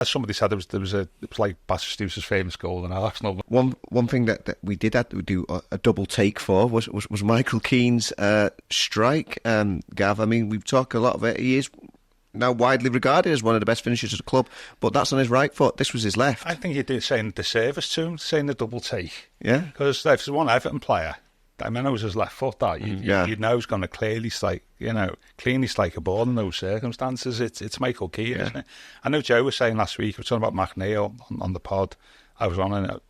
As somebody said, it was like Bastistuz's famous goal in Arsenal. One thing that we did have to do a double take for was Michael Keane's strike. Gav, I mean, we've talked a lot of it. He is now widely regarded as one of the best finishers of the club, but that's on his right foot. This was his left. I think he did saying a disservice to him, saying the double take. Yeah. Because if there's one Everton player, I mean, it was his left foot that you know he's going to clearly strike a ball in those circumstances. It's Michael Keane, isn't it? I know Joe was saying last week, we were talking about McNeil on the pod. I was on it.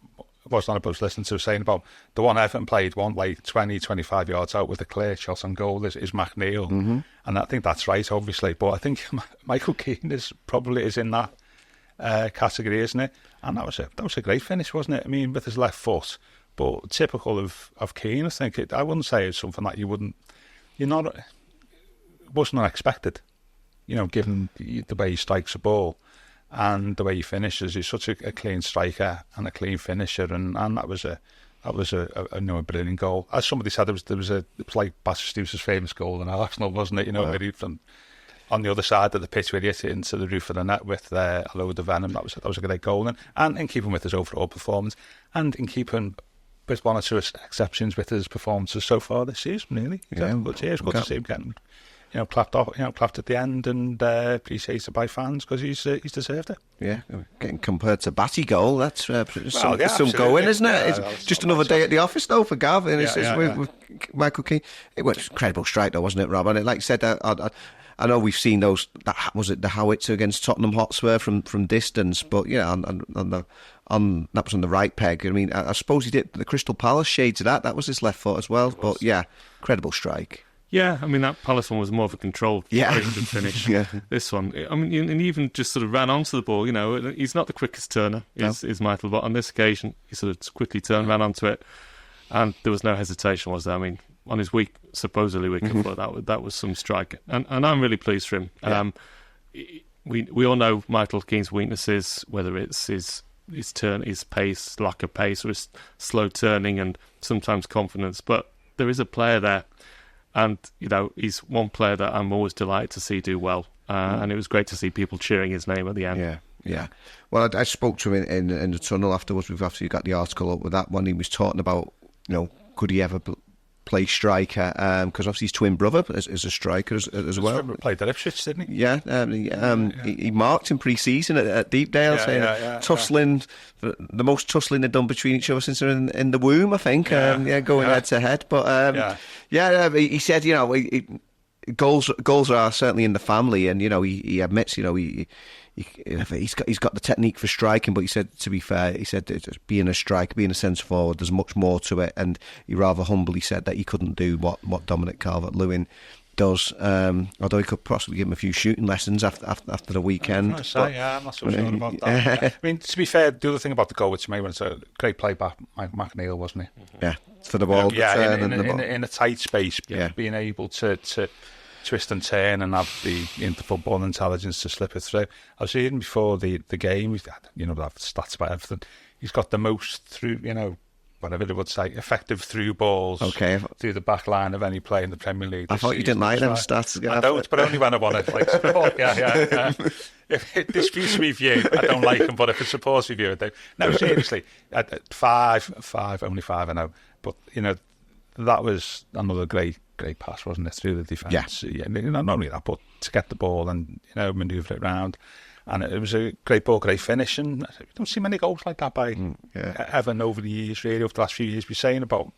Wasn't I supposed to listen to saying about the one Everton played, one like 20, 25 yards out with a clear shot on goal is McNeil. Mm-hmm. And I think that's right, obviously. But I think Michael Keane is in that category, isn't it? And that was a great finish, wasn't it? I mean, with his left foot. But typical of Keane, I think. I wouldn't say it's something that wasn't unexpected, given the way he strikes a ball and the way he finishes. He's such a clean striker and a clean finisher, and that was a brilliant goal. As somebody said, it was like Bastistuz's famous goal in Arsenal, wasn't it? Where he from on the other side of the pitch where he hit it into the roof of the net with a load of venom. That was a great goal, and in keeping with his overall performance, and in keeping with one or two exceptions with his performances so far this season, really. Yeah, good to see him getting clapped at the end, and appreciated by fans because he's deserved it. Yeah, getting compared to Batty goal, that's some going, isn't it? Yeah, it's just another day at the office though for Gav, and with Michael Keane. It was an incredible strike though, wasn't it, Rob? And like I said, I know we've seen those. That was it, the howitzer against Tottenham Hotspur from distance, but that was on the right peg. I mean, I suppose he did the Crystal Palace shades of that. That was his left foot as well. But yeah, incredible strike. Yeah, I mean, that Palace one was more of a controlled finish. Yeah. This one, I mean, and he even just sort of ran onto the ball. He's not the quickest turner, is Michael, but on this occasion, he sort of quickly turned, ran onto it, and there was no hesitation, was there? I mean, on his supposedly weaker foot, that was some strike, and I'm really pleased for him. Yeah. We all know Michael Keane's weaknesses, whether it's his turn, his pace, lack of pace, or his slow turning, and sometimes confidence. But there is a player there, and he's one player that I'm always delighted to see do well. And it was great to see people cheering his name at the end. Yeah. Well, I spoke to him in the tunnel afterwards. We've obviously got the article up with that one. He was talking about, could he ever play striker, because obviously his twin brother is a striker as well. He played at Ipswich, didn't he? Yeah, he marked in pre-season at Deepdale, saying tussling, the most tussling they've done between each other since they're in the womb, I think. Going head to head. But he said, goals are certainly in the family, and he admits, he's got the technique for striking, but he said, to be fair, being a striker, being a centre forward, there's much more to it, and he rather humbly said that he couldn't do what Dominic Calvert-Lewin does, although he could possibly give him a few shooting lessons after the weekend. I'm not so sure about that. I mean, to be fair, the other thing about the goal, which made was a great play by McNeil, wasn't he? Yeah, for the ball. In a tight space, being able to twist and turn and have the football intelligence to slip it through. I was reading before the game, that stats about everything. He's got the most through, whatever they would say, effective through balls through the back line of any player in the Premier League. I thought you didn't like them stats. I don't, but only when I want it. If it disputes me view, I don't like them, but if it supports me view, I do. No, seriously, only five, I know. But, that was another great pass, wasn't it, through the defence? Yeah. Not only that, but to get the ball and manoeuvre it round, and it was a great ball, great finish, and you don't see many goals like that by Everton over the years, really, over the last few years. We're saying about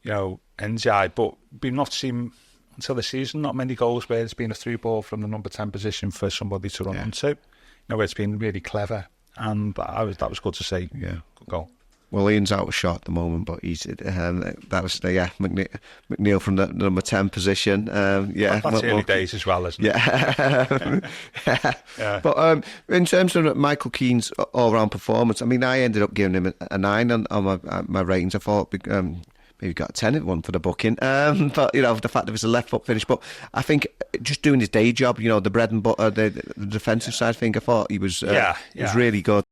NGI, but we've not seen until this season not many goals where it's been a through ball from the number 10 position for somebody to run onto. Where it's been really clever, and that was good to see. Yeah, good goal. Well, Ian's out of shot at the moment, but he's that was McNeil from the number 10 position. That's early days as well, isn't it? Yeah. But in terms of Michael Keane's all-round performance, I mean, I ended up giving him a 9 on my ratings. I thought maybe got a 10 at one for the booking. But the fact that it was a left foot finish. But I think just doing his day job, the bread and butter, the defensive side thing, I thought he was was really good.